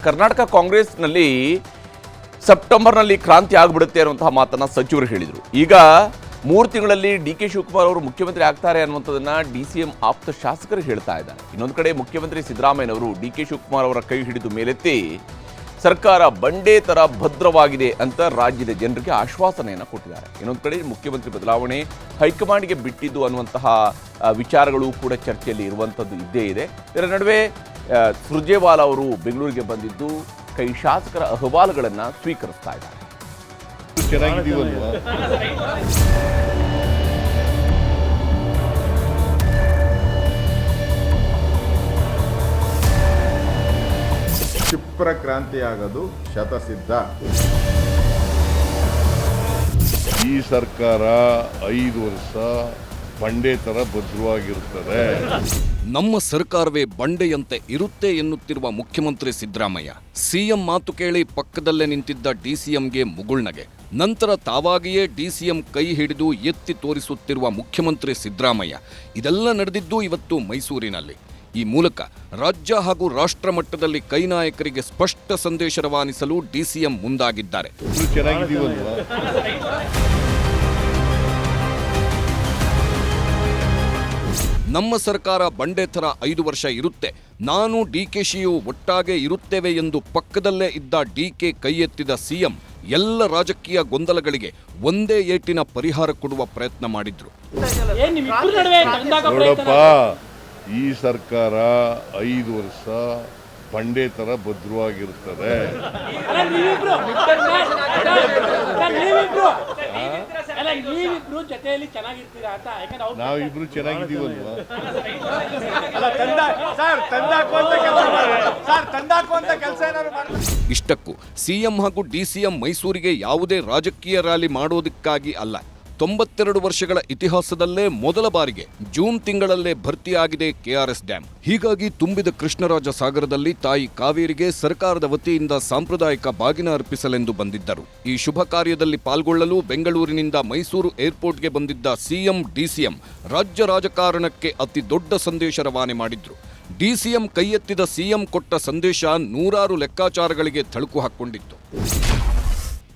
ಕರ್ನಾಟಕ ಕಾಂಗ್ರೆಸ್ನಲ್ಲಿ ಸೆಪ್ಟೆಂಬರ್ನಲ್ಲಿ ಕ್ರಾಂತಿ ಆಗಿಬಿಡುತ್ತೆ ಅನ್ನುವಂತಹ ಮಾತನ್ನ ಸಚಿವರು ಹೇಳಿದರು. ಈಗ 3 ತಿಂಗಳಲ್ಲಿ ಡಿ.ಕೆ. ಶಿವಕುಮಾರ್ ಅವರು ಮುಖ್ಯಮಂತ್ರಿ ಆಗ್ತಾರೆ ಅನ್ನುವಂಥದ್ದನ್ನ ಡಿ.ಸಿ.ಎಂ ಆಪ್ತ ಶಾಸಕರು ಹೇಳ್ತಾ ಇದ್ದಾರೆ. ಇನ್ನೊಂದು ಕಡೆ ಮುಖ್ಯಮಂತ್ರಿ ಸಿದ್ದರಾಮಯ್ಯನವರು ಡಿ.ಕೆ. ಶಿವಕುಮಾರ್ ಅವರ ಕೈ ಹಿಡಿದು ಮೇಲೆತ್ತಿ ಸರ್ಕಾರ ಬಂಡೆ ತರ ಭದ್ರವಾಗಿದೆ ಅಂತ ರಾಜ್ಯದ ಜನರಿಗೆ ಆಶ್ವಾಸನೆಯನ್ನು ಕೊಟ್ಟಿದ್ದಾರೆ. ಇನ್ನೊಂದು ಕಡೆ ಮುಖ್ಯಮಂತ್ರಿ ಬದಲಾವಣೆ ಹೈಕಮಾಂಡ್ಗೆ ಬಿಟ್ಟಿದ್ದು ಅನ್ನುವಂತಹ ವಿಚಾರಗಳು ಕೂಡ ಚರ್ಚೆಯಲ್ಲಿ ಇರುವಂಥದ್ದು ಇದ್ದೇ ಇದೆ. ಇದರ ನಡುವೆ ಸುರ್ಜೇವಾಲಾ ಅವರು ಬೆಂಗಳೂರಿಗೆ ಬಂದಿದ್ದು ಕೈ ಶಾಸಕರ ಅಹವಾಲುಗಳನ್ನು ಸ್ವೀಕರಿಸ್ತಾ ಇದ್ದಾರೆ. ಕ್ಷಿಪ್ರ ಕ್ರಾಂತಿ ಆಗೋದು ಶತಸಿದ್ಧ. ಈ ಸರ್ಕಾರ 5 ವರ್ಷ ಬಂಡೆ ತರ ಭದ್ರವಾಗಿರುತ್ತದೆ. ನಮ್ಮ ಸರ್ಕಾರವೇ ಬಂಡೆಯಂತೆ ಇರುತ್ತೆ ಎನ್ನುತ್ತಿರುವ ಮುಖ್ಯಮಂತ್ರಿ ಸಿದ್ದರಾಮಯ್ಯ ಸಿಎಂ ಮಾತು ಕೇಳಿ ಪಕ್ಕದಲ್ಲೇ ನಿಂತಿದ್ದ ಡಿಸಿಎಂಗೆ ಮುಗುಳ್ನಗೆ. ನಂತರ ತಾವಾಗಿಯೇ ಡಿಸಿಎಂ ಕೈ ಹಿಡಿದು ಎತ್ತಿ ತೋರಿಸುತ್ತಿರುವ ಮುಖ್ಯಮಂತ್ರಿ ಸಿದ್ದರಾಮಯ್ಯ ಇದೆಲ್ಲ ನಡೆದಿದ್ದು ಇವತ್ತು ಮೈಸೂರಿನಲ್ಲಿ. ಈ ಮೂಲಕ ರಾಜ್ಯ ಹಾಗೂ ರಾಷ್ಟ್ರ ಮಟ್ಟದಲ್ಲಿ ಕೈ ನಾಯಕರಿಗೆ ಸ್ಪಷ್ಟ ಸಂದೇಶ ರವಾನಿಸಲು ಡಿಸಿಎಂ ಮುಂದಾಗಿದ್ದಾರೆ. ನಮ್ಮ ಸರ್ಕಾರ ಬಂಡೆ ಥರ 5 ವರ್ಷ ಇರುತ್ತೆ, ನಾನು ಡಿಕೆಶಿಯು ಒಟ್ಟಾಗೆ ಇರುತ್ತೇವೆ ಎಂದು ಪಕ್ಕದಲ್ಲೇ ಇದ್ದ ಡಿಕೆ ಕೈ ಎತ್ತಿದ ಸಿಎಂ ಎಲ್ಲ ರಾಜಕೀಯ ಗೊಂದಲಗಳಿಗೆ ಒಂದೇ ಏಟಿನ ಪರಿಹಾರ ಕೊಡುವ ಪ್ರಯತ್ನ ಮಾಡಿದ್ರು. ನೋಡಪ್ಪ, ಈ ಸರ್ಕಾರ 5 ವರ್ಷ ಬಂಡೆ ತರ ಭದ್ರವಾಗಿರುತ್ತದೆ. ನಾವಿಬ್ರು ಚೆನ್ನಾಗಿದ್ದೀವಲ್ವಾ? ಇಷ್ಟಕ್ಕೂ ಸಿಎಂ ಹಾಗೂ ಡಿಸಿಎಂ ಮೈಸೂರಿಗೆ ಯಾವುದೇ ರಾಜಕೀಯ ರ್ಯಾಲಿ ಮಾಡೋದಕ್ಕಾಗಿ ಅಲ್ಲ, 92 ವರ್ಷಗಳ ಇತಿಹಾಸದಲ್ಲೇ ಮೊದಲ ಬಾರಿಗೆ ಜೂನ್ ತಿಂಗಳಲ್ಲೇ ಭರ್ತಿಯಾಗಿದೆ ಕೆಆರ್ಎಸ್ ಡ್ಯಾಂ. ಹೀಗಾಗಿ ತುಂಬಿದ ಕೃಷ್ಣರಾಜ ಸಾಗರದಲ್ಲಿ ತಾಯಿ ಕಾವೇರಿಗೆ ಸರ್ಕಾರದ ವತಿಯಿಂದ ಸಾಂಪ್ರದಾಯಿಕ ಬಾಗಿನ ಅರ್ಪಿಸಲೆಂದು ಬಂದಿದ್ದರು. ಈ ಶುಭ ಕಾರ್ಯದಲ್ಲಿ ಪಾಲ್ಗೊಳ್ಳಲು ಬೆಂಗಳೂರಿನಿಂದ ಮೈಸೂರು ಏರ್ಪೋರ್ಟ್ಗೆ ಬಂದಿದ್ದ ಸಿಎಂ ಡಿಸಿಎಂ ರಾಜ್ಯ ರಾಜಕಾರಣಕ್ಕೆ ಅತಿ ದೊಡ್ಡ ಸಂದೇಶ ರವಾನೆ ಮಾಡಿದ್ರು. ಡಿಸಿಎಂ ಕೈ ಎತ್ತಿದ ಸಿಎಂ ಕೊಟ್ಟ ಸಂದೇಶ ನೂರಾರು ಲೆಕ್ಕಾಚಾರಗಳಿಗೆ ಥಳುಕು ಹಾಕ್ಕೊಂಡಿತ್ತು.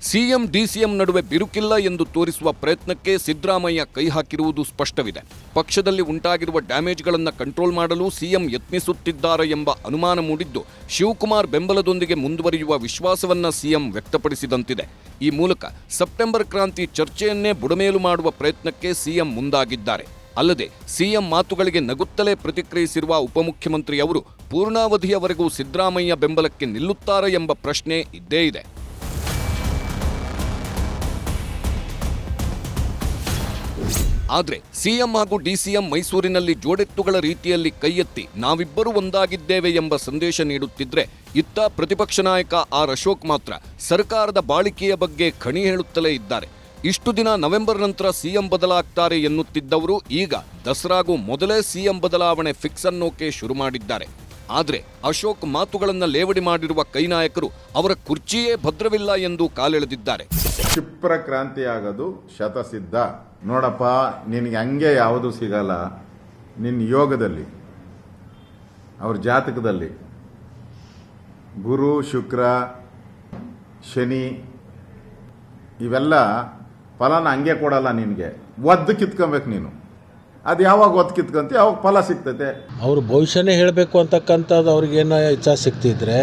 ಸಿಎಂ ಡಿಸಿಎಂ ನಡುವೆ ಬಿರುಕಿಲ್ಲ ಎಂದು ತೋರಿಸುವ ಪ್ರಯತ್ನಕ್ಕೆ ಸಿದ್ದರಾಮಯ್ಯ ಕೈ ಹಾಕಿರುವುದು ಸ್ಪಷ್ಟವಿದೆ. ಪಕ್ಷದಲ್ಲಿ ಉಂಟಾಗಿರುವ ಡ್ಯಾಮೇಜ್ಗಳನ್ನು ಕಂಟ್ರೋಲ್ ಮಾಡಲು ಸಿಎಂ ಯತ್ನಿಸುತ್ತಿದ್ದಾರೆ ಎಂಬ ಅನುಮಾನ ಮೂಡಿದ್ದು, ಶಿವಕುಮಾರ್ ಬೆಂಬಲದೊಂದಿಗೆ ಮುಂದುವರಿಯುವ ವಿಶ್ವಾಸವನ್ನ ಸಿಎಂ ವ್ಯಕ್ತಪಡಿಸಿದಂತಿದೆ. ಈ ಮೂಲಕ ಸೆಪ್ಟೆಂಬರ್ ಕ್ರಾಂತಿ ಚರ್ಚೆಯನ್ನೇ ಬುಡಮೇಲು ಮಾಡುವ ಪ್ರಯತ್ನಕ್ಕೆ ಸಿಎಂ ಮುಂದಾಗಿದ್ದಾರೆ. ಅಲ್ಲದೆ ಸಿಎಂ ಮಾತುಗಳಿಗೆ ನಗುತ್ತಲೇ ಪ್ರತಿಕ್ರಿಯಿಸಿರುವ ಉಪಮುಖ್ಯಮಂತ್ರಿ ಅವರು ಪೂರ್ಣಾವಧಿಯವರೆಗೂ ಸಿದ್ದರಾಮಯ್ಯ ಬೆಂಬಲಕ್ಕೆ ನಿಲ್ಲುತ್ತಾರೆ ಎಂಬ ಪ್ರಶ್ನೆ ಇದ್ದೇ ಇದೆ. ಆದರೆ ಸಿಎಂ ಹಾಗೂ ಡಿಸಿಎಂ ಮೈಸೂರಿನಲ್ಲಿ ಜೋಡೆತ್ತುಗಳ ರೀತಿಯಲ್ಲಿ ಕೈ ಎತ್ತಿ ನಾವಿಬ್ಬರೂ ಒಂದಾಗಿದ್ದೇವೆ ಎಂಬ ಸಂದೇಶ ನೀಡುತ್ತಿದ್ರೆ, ಇತ್ತ ಪ್ರತಿಪಕ್ಷ ನಾಯಕ ಆರ್ ಅಶೋಕ್ ಮಾತ್ರ ಸರ್ಕಾರದ ಬಾಳಿಕೆಯ ಬಗ್ಗೆ ಖಣಿ ಹೇಳುತ್ತಲೇ ಇದ್ದಾರೆ. ಇಷ್ಟು ದಿನ ನವೆಂಬರ್ ನಂತರ ಸಿಎಂ ಬದಲಾಗ್ತಾರೆ ಎನ್ನುತ್ತಿದ್ದವರು ಈಗ ದಸರಾಗೂ ಮೊದಲೇ ಸಿಎಂ ಬದಲಾವಣೆ ಫಿಕ್ಸ್ ಅನ್ನೋಕೆ ಶುರು ಮಾಡಿದ್ದಾರೆ. ಆದರೆ ಅಶೋಕ್ ಮಾತುಗಳನ್ನು ಲೇವಡಿ ಮಾಡಿರುವ ಕೈ ನಾಯಕರು ಅವರ ಕುರ್ಚಿಯೇ ಭದ್ರವಿಲ್ಲ ಎಂದು ಕಾಲೆಳೆದಿದ್ದಾರೆ. ಕ್ಷಿಪ್ರ ಕ್ರಾಂತಿ ಆಗೋದು ಶತಸಿದ್ಧ. ನೋಡಪ್ಪ, ನಿನಗೆ ಹಂಗೆ ಯಾವುದು ಸಿಗಲ್ಲ. ನಿನ್ನ ಯೋಗದಲ್ಲಿ, ಅವ್ರ ಜಾತಕದಲ್ಲಿ ಗುರು, ಶುಕ್ರ, ಶನಿ ಇವೆಲ್ಲ ಫಲನ ಹಂಗೆ ಕೊಡಲ್ಲ. ನಿನಗೆ ಒದ್ದು ಕಿತ್ಕೊಬೇಕು. ನೀನು ಅದು ಯಾವಾಗ ಒತ್ತು ಕಿತ್ಕೊಂತೀವಿ ಅವಾಗ ಫಲ ಸಿಗ್ತೈತೆ. ಅವರು ಭವಿಷ್ಯನೇ ಹೇಳಬೇಕು ಅಂತಕ್ಕಂಥದ್ದು ಅವ್ರಿಗೇನೋ ಇಚ್ಛಾ ಸಿಗ್ತಿದ್ರೆ,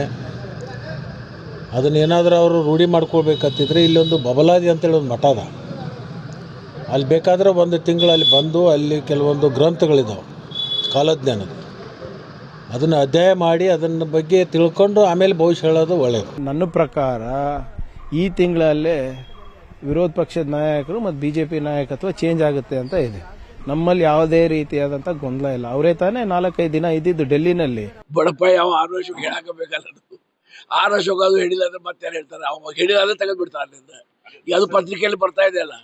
ಅದನ್ನೇನಾದರೂ ಅವರು ರೂಢಿ ಮಾಡ್ಕೊಳ್ಬೇಕಂತಿದ್ರೆ, ಇಲ್ಲೊಂದು ಬಬಲಾದಿ ಅಂತೇಳಿ ಒಂದು ಮಠ ಅದ. ಅಲ್ಲಿ ಬೇಕಾದರೆ 1 ತಿಂಗಳಲ್ಲಿ ಬಂದು ಅಲ್ಲಿ ಕೆಲವೊಂದು ಗ್ರಂಥಗಳಿದ್ದಾವೆ ಕಾಲಜ್ಞಾನದ, ಅದನ್ನು ಅಧ್ಯಯನ ಮಾಡಿ ಅದನ್ನ ಬಗ್ಗೆ ತಿಳ್ಕೊಂಡು ಆಮೇಲೆ ಭವಿಷ್ಯ ಹೇಳೋದು ಒಳ್ಳೆಯದು. ನನ್ನ ಪ್ರಕಾರ ಈ ತಿಂಗಳಲ್ಲೇ ವಿರೋಧ ಪಕ್ಷದ ನಾಯಕರು ಮತ್ತು BJP ನಾಯಕತ್ವ ಚೇಂಜ್ ಆಗುತ್ತೆ ಅಂತ ಇದೆ. ನಮ್ಮಲ್ಲಿ ಯಾವುದೇ ರೀತಿಯಾದಂಥ ಗೊಂದಲ ಇಲ್ಲ. ಅವರೇ ತಾನೇ 4-5 ದಿನ ಇದ್ದಿದ್ದು ಡೆಲ್ಲಿನಲ್ಲಿ. ಬಡಪ ಯಾವ 6 ವರ್ಷಕ್ಕೆ ಹೇಳಾಕಬೇಕಲ್ಲ. 6 ವರ್ಷಕ್ಕೆ ಅದು ಹೇಳಿಲ್ಲ ಅಂದ್ರೆ ಮತ್ತೆ ಯಾರು ಹೇಳ್ತಾರೆ? ಅವಾಗ ಹೇಳಿದ್ರೆ ತೆಗೆದ್ಬಿಡ್ತಾರೆ ಅಲ್ಲಿಂದ. ಈಗ ಅದು ಪತ್ರಿಕೆಯಲ್ಲಿ ಬರ್ತಾ ಇದೆ ಅಲ್ಲ,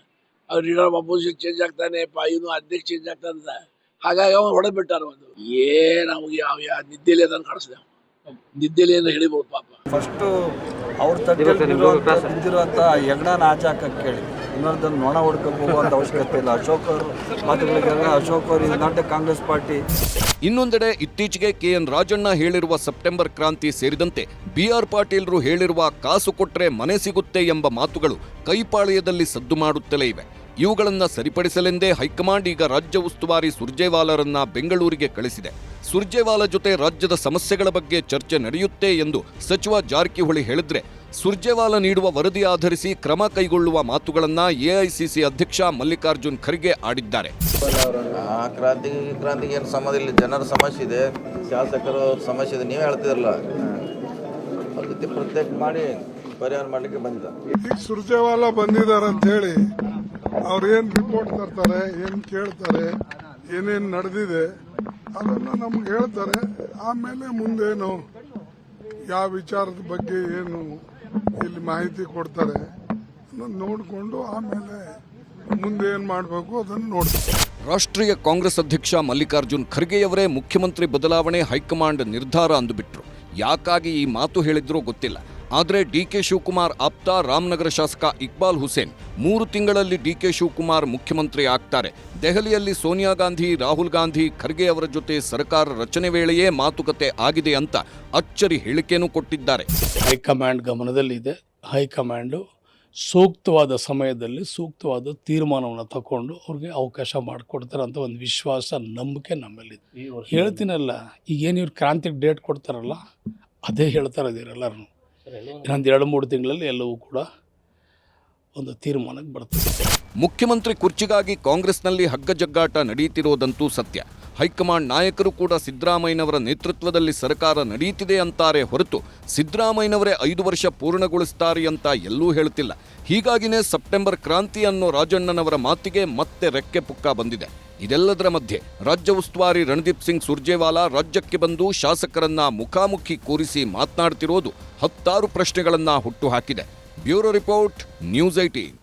ಅವ್ರು ಲೀಡರ್ ಅಪೋಸಿಷನ್ ಚೇಂಜ್ ಆಗ್ತಾನೆ, ಇವನು ಅಧ್ಯಕ್ಷ ಚೇಂಜ್ ಆಗ್ತಾನೆ. ಹಾಗಾಗಿ ಅವ್ನು ಹೊಡೆದ್ಬಿಟ್ಟಾರ. ಒಂದು ನಮಗೆ ಯಾವ ನಿದ್ದೆಲಿ ಅದನ್ನು ಕಾಣಿಸಿದೆ. ನಿದ್ದೆಲಿ ಏನು ಹೇಳಿಬೋದು ಪಾಪ. ಫಸ್ಟು ಅವ್ರ ತಟ್ಟಿರುವಂಥ ಹೆಗ್ಣನ ಆಚೆ ಹಾಕಕ್ಕೆ ಕೇಳಿ ಇನ್ನೊಂದನ್ನು ನೊಣ ಹುಡ್ಕೊಂಡು ಹೋಗುವಂಥ ಅವಶ್ಯಕತೆ ಇಲ್ಲ. ಅಶೋಕ್ ಅವರು ಮಾತುಗಳಿಗೆಲ್ಲ ಅಶೋಕ್ ಅವರು ಇದು ನಾಟ್ ಎ ಕಾಂಗ್ರೆಸ್ ಪಾರ್ಟಿ. ಇನ್ನೊಂದೆಡೆ ಇತ್ತೀಚೆಗೆ ಕೆಎನ್ ರಾಜಣ್ಣ ಹೇಳಿರುವ ಸೆಪ್ಟೆಂಬರ್ ಕ್ರಾಂತಿ ಸೇರಿದಂತೆ ಬಿಆರ್ ಪಾಟೀಲ್ರು ಹೇಳಿರುವ ಕಾಸು ಕೊಟ್ರೆ ಮನೆ ಸಿಗುತ್ತೆ ಎಂಬ ಮಾತುಗಳು ಕೈಪಾಳ್ಯದಲ್ಲಿ ಸದ್ದು ಮಾಡುತ್ತಲೇ ಇವೆ. ಇವುಗಳನ್ನು ಸರಿಪಡಿಸಲೆಂದೇ ಹೈಕಮಾಂಡ್ ಈಗ ರಾಜ್ಯ ಉಸ್ತುವಾರಿ ಸುರ್ಜೇವಾಲಾರನ್ನ ಬೆಂಗಳೂರಿಗೆ ಕಳಿಸಿದೆ. ಸುರ್ಜೇವಾಲಾ ಜೊತೆ ರಾಜ್ಯದ ಸಮಸ್ಯೆಗಳ ಬಗ್ಗೆ ಚರ್ಚೆ ನಡೆಯುತ್ತೆ ಎಂದು ಸಚಿವ ಜಾರಕಿಹೊಳಿ ಹೇಳಿದ್ರೆ, ಸುರ್ಜೇವಾಲಾ ನೀಡುವ ವರದಿ ಆಧರಿಸಿ ಕ್ರಮ ಕೈಗೊಳ್ಳುವ ಮಾತುಗಳನ್ನ ಎಐಸಿಸಿ ಅಧ್ಯಕ್ಷ ಮಲ್ಲಿಕಾರ್ಜುನ್ ಖರ್ಗೆ ಆಡಿದ್ದಾರೆ. ಕ್ರಾಂತಿಗೆ ಏನು ಸಂಬಂಧ ಇಲ್ಲ. ಜನರ ಸಮಸ್ಯೆ ಇದೆ, ಶಾಸಕರ ಸಮಸ್ಯೆ ಇದೆ. ನೀವೇ ಹೇಳ್ತಿದ್ರಲ್ಲ, ಅದಕ್ಕೆ ಪ್ರತ್ಯೇಕ ಮಾಡಿ ಪರಿಹಾರ ಮಾಡಲಿಕ್ಕೆ ಬಂದಿದ್ದ. ಈಗ ಸುರ್ಜೇವಾಲಾ ಬಂದಿದ್ದಾರೆ ಅಂತ ಹೇಳಿ ಅವ್ರು ಏನು ರಿಪೋರ್ಟ್ ತರ್ತಾರೆ, ಏನು ಕೇಳ್ತಾರೆ, ಏನೇನು ನಡೆದಿದೆ ಅದನ್ನು ನಮ್ಗೆ ಹೇಳ್ತಾರೆ. ಆಮೇಲೆ ಮುಂದೇನು ಯಾವ ವಿಚಾರದ ಬಗ್ಗೆ ಏನು ಇಲ್ಲಿ ಮಾಹಿತಿ ಕೊಡ್ತಾರೆ ನೋಡಿಕೊಂಡು ಆಮೇಲೆ ಮುಂದೆ ಏನು ಮಾಡಬೇಕು ಅದನ್ನು ನೋಡ್ತಾರೆ. ರಾಷ್ಟ್ರೀಯ ಕಾಂಗ್ರೆಸ್ ಅಧ್ಯಕ್ಷ ಮಲ್ಲಿಕಾರ್ಜುನ್ ಖರ್ಗೆಯವರೇ ಮುಖ್ಯಮಂತ್ರಿ ಬದಲಾವಣೆ ಹೈಕಮಾಂಡ್ ನಿರ್ಧಾರ ಅಂದುಬಿಟ್ರು. ಯಾಕಾಗಿ ಈ ಮಾತು ಹೇಳಿದ್ರೋ ಗೊತ್ತಿಲ್ಲ. ಆದರೆ ಡಿಕೆ ಶಿವಕುಮಾರ್ ಆಪ್ತ ರಾಮನಗರ ಶಾಸಕ ಇಕ್ಬಾಲ್ ಹುಸೇನ್ 3 ತಿಂಗಳಲ್ಲಿ ಡಿಕೆ ಶಿವಕುಮಾರ್ ಮುಖ್ಯಮಂತ್ರಿ ಆಗ್ತಾರೆ, ದೆಹಲಿಯಲ್ಲಿ ಸೋನಿಯಾ ಗಾಂಧಿ, ರಾಹುಲ್ ಗಾಂಧಿ, ಖರ್ಗೆ ಅವರ ಜೊತೆ ಸರ್ಕಾರ ರಚನೆ ವೇಳೆಯೇ ಮಾತುಕತೆ ಆಗಿದೆ ಅಂತ ಅಚ್ಚರಿ ಹೇಳಿಕೆಯೂ ಕೊಟ್ಟಿದ್ದಾರೆ. ಹೈಕಮಾಂಡ್ ಗಮನದಲ್ಲಿದೆ. ಹೈಕಮಾಂಡು ಸೂಕ್ತವಾದ ಸಮಯದಲ್ಲಿ ಸೂಕ್ತವಾದ ತೀರ್ಮಾನವನ್ನು ತಗೊಂಡು ಅವ್ರಿಗೆ ಅವಕಾಶ ಮಾಡಿಕೊಡ್ತಾರೆ ಅಂತ ಒಂದು ವಿಶ್ವಾಸ, ನಂಬಿಕೆ ನಮ್ಮಲ್ಲಿದೆ. ಹೇಳ್ತೀನಲ್ಲ, ಈಗೇನು ಇವ್ರು ಕ್ರಾಂತಿಗೆ ಡೇಟ್ ಕೊಡ್ತಾರಲ್ಲ ಅದೇ ಹೇಳ್ತಾರೆ ಇವರೆಲ್ಲರೂ. ಇನ್ನೊಂದು 2-3 ತಿಂಗಳಲ್ಲಿ ಎಲ್ಲವೂ ಕೂಡ ಒಂದು ತೀರ್ಮಾನಕ್ಕೆ ಬರ್ತದೆ. ಮುಖ್ಯಮಂತ್ರಿ ಕುರ್ಚಿಗಾಗಿ ಕಾಂಗ್ರೆಸ್ನಲ್ಲಿ ಹಗ್ಗಜಗ್ಗಾಟ ನಡೆಯುತ್ತಿರೋದಂತೂ ಸತ್ಯ. ಹೈಕಮಾಂಡ್ ನಾಯಕರು ಕೂಡ ಸಿದ್ದರಾಮಯ್ಯನವರ ನೇತೃತ್ವದಲ್ಲಿ ಸರ್ಕಾರ ನಡೆಯುತ್ತಿದೆ ಅಂತಾರೆ ಹೊರತು ಸಿದ್ದರಾಮಯ್ಯನವರೇ 5 ವರ್ಷ ಪೂರ್ಣಗೊಳಿಸ್ತಾರೆ ಅಂತ ಎಲ್ಲೂ ಹೇಳ್ತಿಲ್ಲ. ಹೀಗಾಗಿನೇ ಸೆಪ್ಟೆಂಬರ್ ಕ್ರಾಂತಿ ಅನ್ನೋ ರಾಜಣ್ಣನವರ ಮಾತಿಗೆ ಮತ್ತೆ ರೆಕ್ಕೆ ಪುಕ್ಕ ಬಂದಿದೆ. ಇದೆಲ್ಲದರ ಮಧ್ಯೆ ರಾಜ್ಯ ಉಸ್ತುವಾರಿ ರಣದೀಪ್ ಸಿಂಗ್ ಸುರ್ಜೇವಾಲಾ ರಾಜ್ಯಕ್ಕೆ ಬಂದು ಶಾಸಕರನ್ನ ಮುಖಾಮುಖಿ ಕೂರಿಸಿ ಮಾತನಾಡ್ತಿರೋದು 10 ಪ್ರಶ್ನೆಗಳನ್ನ ಹುಟ್ಟುಹಾಕಿದೆ. Bureau report, news 18.